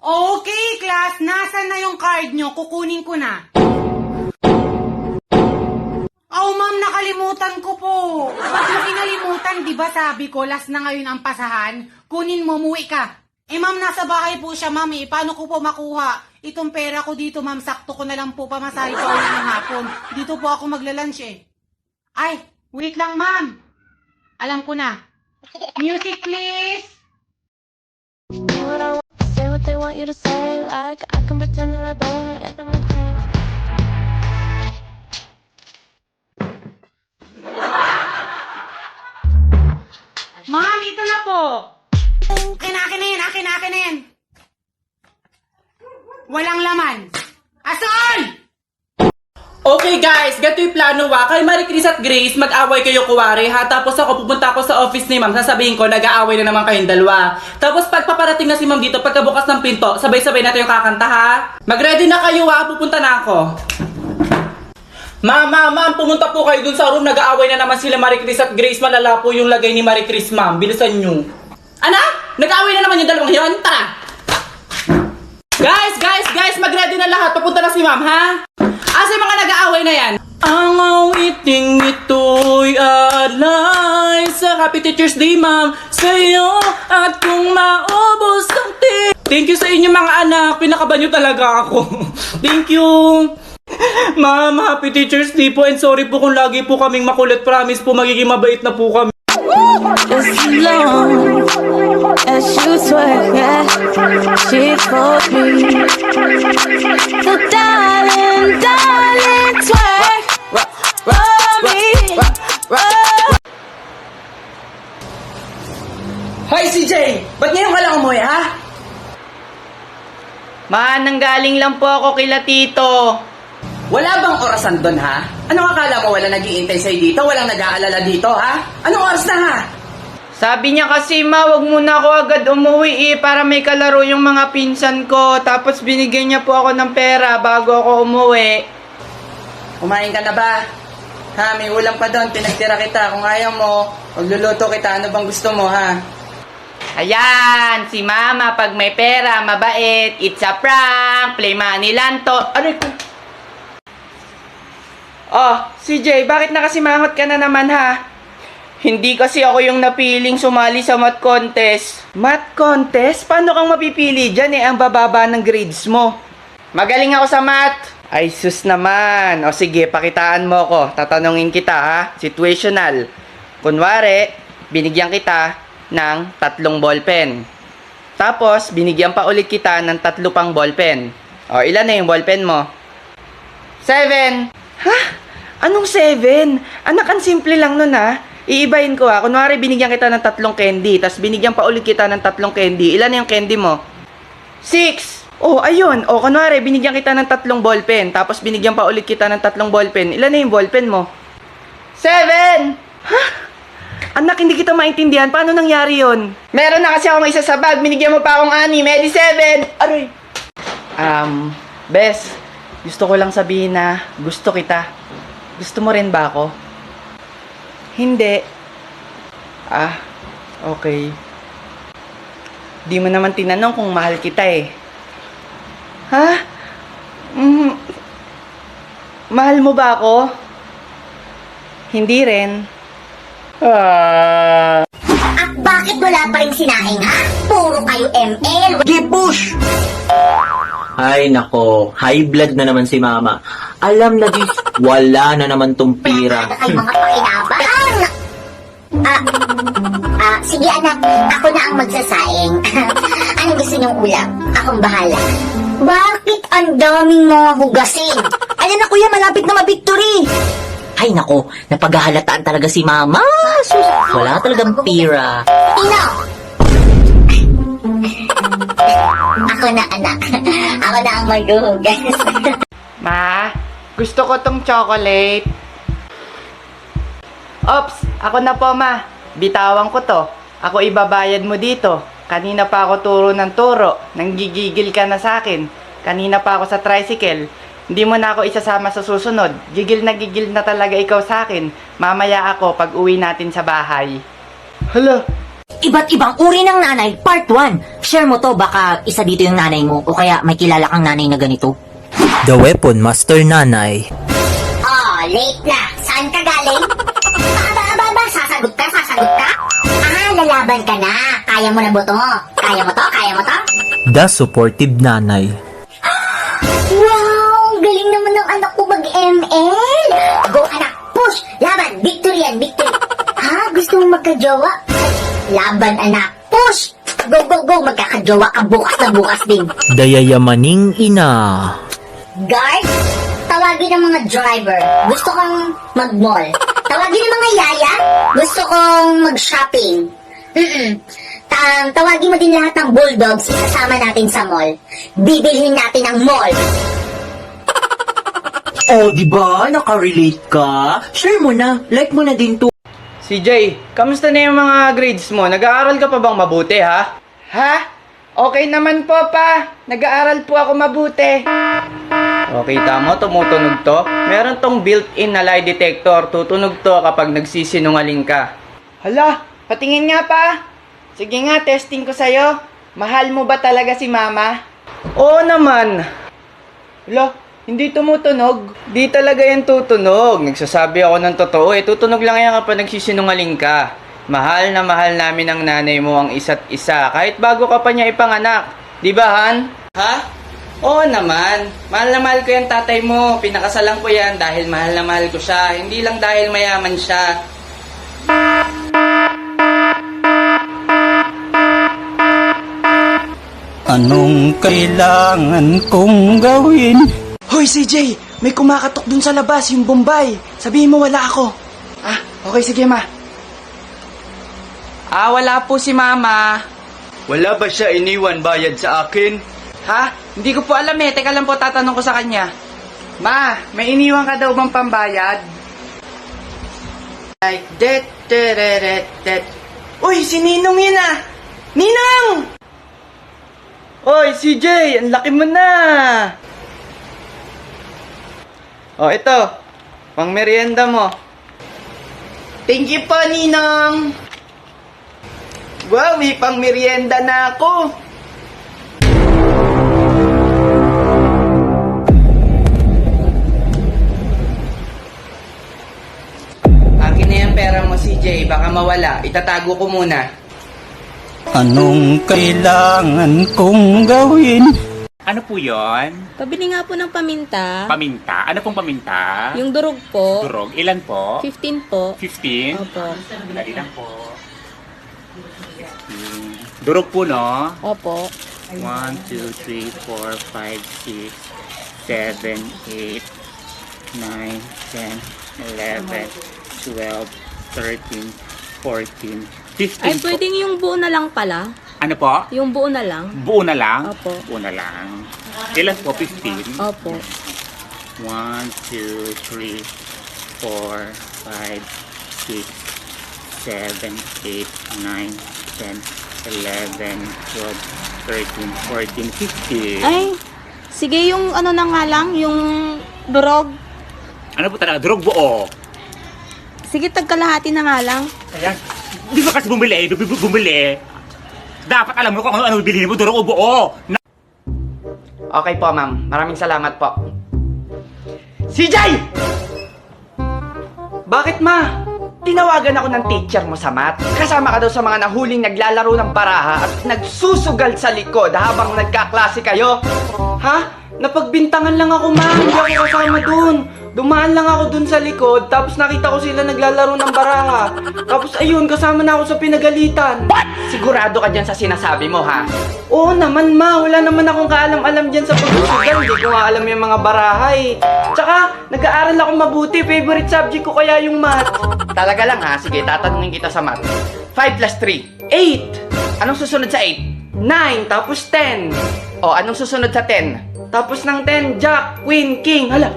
Okay, class. Nasaan na yung card nyo? Kukunin ko na. Oh, ma'am, nakalimutan ko po. Pag mo kinalimutan, di ba sabi ko, last na ngayon ang pasahan? Kunin mo, muwi ka. Eh, ma'am, nasa bahay po siya, ma'am. Paano ko po makuha itong pera ko dito, ma'am? Sakto ko na lang po pamasahe pa ulit ng hapon. Dito po ako maglalunch eh. Ay, wait lang, ma'am. Alam ko na. Music, please. Say what they want you to say, like I can pretend that I don't get them okay. Ma'am, ito na po. Akin na yan. Walang laman. Ason! Okay guys, ganito yung plano kay Marie Chris at Grace, mag-away kayo kuwari ha. Tapos ako pupunta ako sa office ni ma'am, sasabihin ko nag-aaway na naman kayong dalawa. Tapos pagpaparating na si ma'am dito, pagkabukas ng pinto, sabay-sabay natin yung kakanta ha. Mag-ready na kayo pupunta na ako. Ma'am, pumunta po kayo dun sa room, nag-aaway na naman sila Marie Chris at Grace. Malala po yung lagay ni Marie Chris ma'am, bilisan nyo. Nag-aaway na naman yung dalawang yun, tara! Guys, mag-ready na lahat, papunta na si ma'am ha. Asa yung mga nag-aaway na yan? Ang awiting ito'y alay sa Happy Teacher's Day, ma'am, sa'yo at kung maubos ang Thank you sa inyo mga anak, pinakaban nyo talaga ako. Thank you. Ma'am, Happy Teacher's Day po and sorry po kung lagi po kaming makulit. Promise po magiging mabait na po kami. As long as you twerk, yeah, she told me. So darling, twerk for me. Hi CJ! Ba't ngayon ka lang umuwi ha? Nanggaling lang po ako kila tito. Wala bang orasan doon ha? Anong akala mo wala nag-iintay sa'yo dito? Walang nag-aalala dito ha? Anong oras na ha? Sabi niya kasi wag muna ako agad umuwi para may kalaro yung mga pinsan ko. Tapos binigyan niya po ako ng pera bago ako umuwi. Kumain ka na ba? Ha, may ulam pa doon. Pinagtira kita. Kung ayaw mo, magluluto kita. Ano bang gusto mo ha? Ayan, si mama pag may pera, mabait. It's a prank, play money lang to. Aray ko. Oh, CJ, bakit nakasimangot ka na naman ha? Hindi kasi ako yung napiling sumali sa math contest. Math contest? Paano kang mapipili dyan ang bababa ng grades mo? Magaling ako sa math. Ay sus naman. O sige, pakitaan mo ko. Tatanungin kita ha. Situational. Kunwari, binigyan kita ng 3 ballpen. Tapos, binigyan pa ulit kita ng 3 pang ballpen. O, ilan na yung ballpen mo? 7. Ha? Anong 7? Anak, ang simple lang nun ha. Iibahin ko ha. Kunwari, binigyan kita ng 3 candy. Tapos, binigyan pa ulit kita ng 3 candy. Ilan na yung candy mo? 6. Oh, ayun. O, kunwari, binigyan kita ng 3 ballpen. Tapos, binigyan pa ulit kita ng 3 ballpen. Ilan na yung ballpen mo? 7. Ha? Anak, hindi kita maintindihan. Paano nangyari yon? Meron na kasi akong isa sa bag. Binigyan mo pa akong 6. Edi 7. Aray. Bes, gusto ko lang sabihin na gusto kita. Gusto mo rin ba ako? Hindi. Okay. Di mo naman tinanong kung mahal kita eh. Ha? Mahal mo ba ako? Hindi rin. At bakit wala pa rin sinaing ha? Puro kayo ML. Gipush! Ay nako, high blood na naman si mama. Alam na di, wala na naman tong pira. Wala kayo mga pakinabang. Sige anak, ako na ang magsasaing. Anong gusto niyong ulam? Akong bahala. Bakit ang daming mga hugasin? Ayan na kuya, malapit na ma-victory. Ay nako, napaghahalataan talaga si mama. Sus, wala talagang pira. Tino! Ako na anak. Ako na ang maghuhugas. Ma, gusto ko tong chocolate. Ops, ako na po ma. Bitawan ko to. Ako ibabayad mo dito. Kanina pa ako turo ng turo. Nanggigigil ka na sa akin. Kanina pa ako sa tricycle. Hindi mo na ako isasama sa susunod. Gigil na talaga ikaw sa akin. Mamaya ako pag uwi natin sa bahay. Hala, Iba't ibang uri ng nanay, part 1. Share mo to, baka isa dito yung nanay mo o kaya may kilala kang nanay na ganito. The Weapon Master Nanay. Oh, late na. Saan ka galing? Aba, sasagot ka? Lalaban ka na. Kaya mo na ba to? Kaya mo to? The Supportive Nanay. Wow! Galing naman ng anak ko mag-ML! Go anak! Push! Laban! Victory yan! Victory! Ha? Gusto mong magka-jowa? Laban anak! Push! Go! Magkaka-jowa ka bukas na bukas din! The Yayamaning Ina. Guard! Tawagin ng mga driver. Gusto kong mag-mall. Tawagin ng mga yaya. Gusto kong mag-shopping. Tawagin mo din lahat ng bulldogs. Isasama natin sa mall. Bibilhin natin ang mall. Oh, di ba? Nakarelate ka? Share mo na. Like mo na din to. CJ, kamusta na yung mga grades mo? Nag-aaral ka pa bang mabuti, ha? Ha? Okay naman po, pa. Nag-aaral po ako mabuti. Okay, tamo, tumutunog to. Meron tong built-in na lie detector. Tutunog to kapag nagsisinungaling ka. Hala, patingin nga, pa. Sige nga, testing ko sa'yo. Mahal mo ba talaga si mama? Oo naman. Hala, hindi tumutunog. Di talaga yan tutunog. Nagsasabi ako ng totoo eh. Tutunog lang yan kapag nagsisinungaling ka. Mahal na mahal namin ang nanay mo ang isa't isa. Kahit bago ka pa niya ipanganak. Di ba, Han? Ha? Oo naman. Mahal na mahal ko yung tatay mo. Pinakasalan ko yan dahil mahal na mahal ko siya. Hindi lang dahil mayaman siya. Anong kailangan kong gawin? Hoy, CJ! May kumakatok dun sa labas, yung Bombay. Sabihin mo wala ako. Ah, okay, sige, ma. Wala po si mama. Wala ba siya iniwan bayad sa akin? Ha? Hindi ko po alam eh. Teka lang po, tatanong ko sa kanya. Ma, may iniwan ka daw bang pambayad? Ay, det. Uy, si Ninong yun ah! Ninong! Oy, CJ, ang laki mo na! Oh, ito. Pang merienda mo. Thank you po, Ninong! Wow, may pang merienda na ako! Akin na yung pera mo, CJ. Baka mawala. Itatago ko muna. Anong kailangan kong gawin? Ano po yon? Pabili nga po ng paminta. Paminta? Ano pong paminta? Yung durog po. Durog. Ilan po? 15 po. 15? Opo. Dali lang po. Durog po, no? Opo. 1, 2, 3, 4, 5, 6, 7, 8, 9, 10, 11, 12, 13, 14, 15 Ay, po. pwedeng yung buo na lang pala. Ano po? Yung buo na lang. Buo na lang? Opo. Buo na lang. Ilan po? 15? Opo. 1, 2, 3, 4, 5, 6, 7, 8, 9, 10, 11, 12, 13, 14, 15. Ay, sige yung ano na nga lang, yung durog. Ano po talaga? Durog buo. Sige, tagkalahati na nga lang. Ayan. Di ba kasi bumili? Bumili. Dapat alam mo kung ano bilhin mo, durog o buo. Okay po, ma'am. Maraming salamat po. CJ! Bakit, ma? Tinawagan ako ng teacher mo sa math. Kasama ka daw sa mga nahuling naglalaro ng baraha at nagsusugal sa likod habang nagkaklase kayo. Ha? Napagbintangan lang ako, ma. Hindi ako kasama dun. Dumaan lang ako dun sa likod, tapos nakita ko sila naglalaro ng baraha. Tapos ayun, kasama na ako sa pinagalitan. Sigurado ka dyan sa sinasabi mo, ha? Oo naman, ma. Wala naman akong kaalam-alam dyan sa pagsusugal. Hindi ko nga alam yung mga baraha, eh. Tsaka, nag-aaral ako mabuti. Favorite subject ko kaya yung math. Talaga lang, ha? Sige, tatanungin kita sa math. 5 plus 3. 8. Anong susunod sa 8? 9. Tapos 10. O, anong susunod sa 10? Tapos ng 10, Jack, Queen, King. Hala.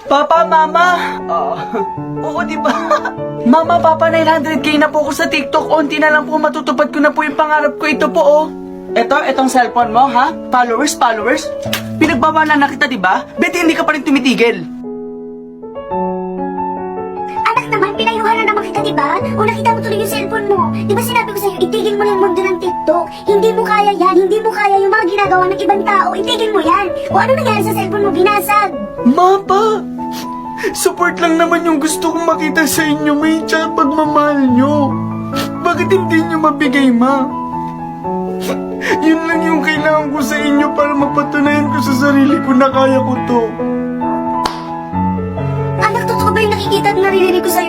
Papa, Mama! Oo, di ba? Mama, Papa, 900k na po ako sa TikTok. Unti na lang po matutupad ko na po yung pangarap ko. Ito po, oh. Etong cellphone mo, ha? Followers? Pinagbabalan na kita, di ba? Bet hindi ka pa rin tumitigil. Anak naman, lang, pinayuhan na naman kita, diba? O nakita mo tuloy yung cellphone mo. Diba sinabi ko sa'yo, itigil mo lang mundo ng TikTok. Hindi mo kaya yan, hindi mo kaya yung mga ginagawa ng ibang tao, itigil mo yan. O ano nangyari sa cellphone mo, binasag? Mapa! Support lang naman yung gusto kong makita sa inyo, may tsaka pagmamahal nyo. Bakit hindi nyo mabigay, ma? Yun lang yung kailangan ko sa inyo para mapatunayan ko sa sarili ko na kaya ko to. Anak, totoo ba yung nakikita at naririnig ko sa'yo?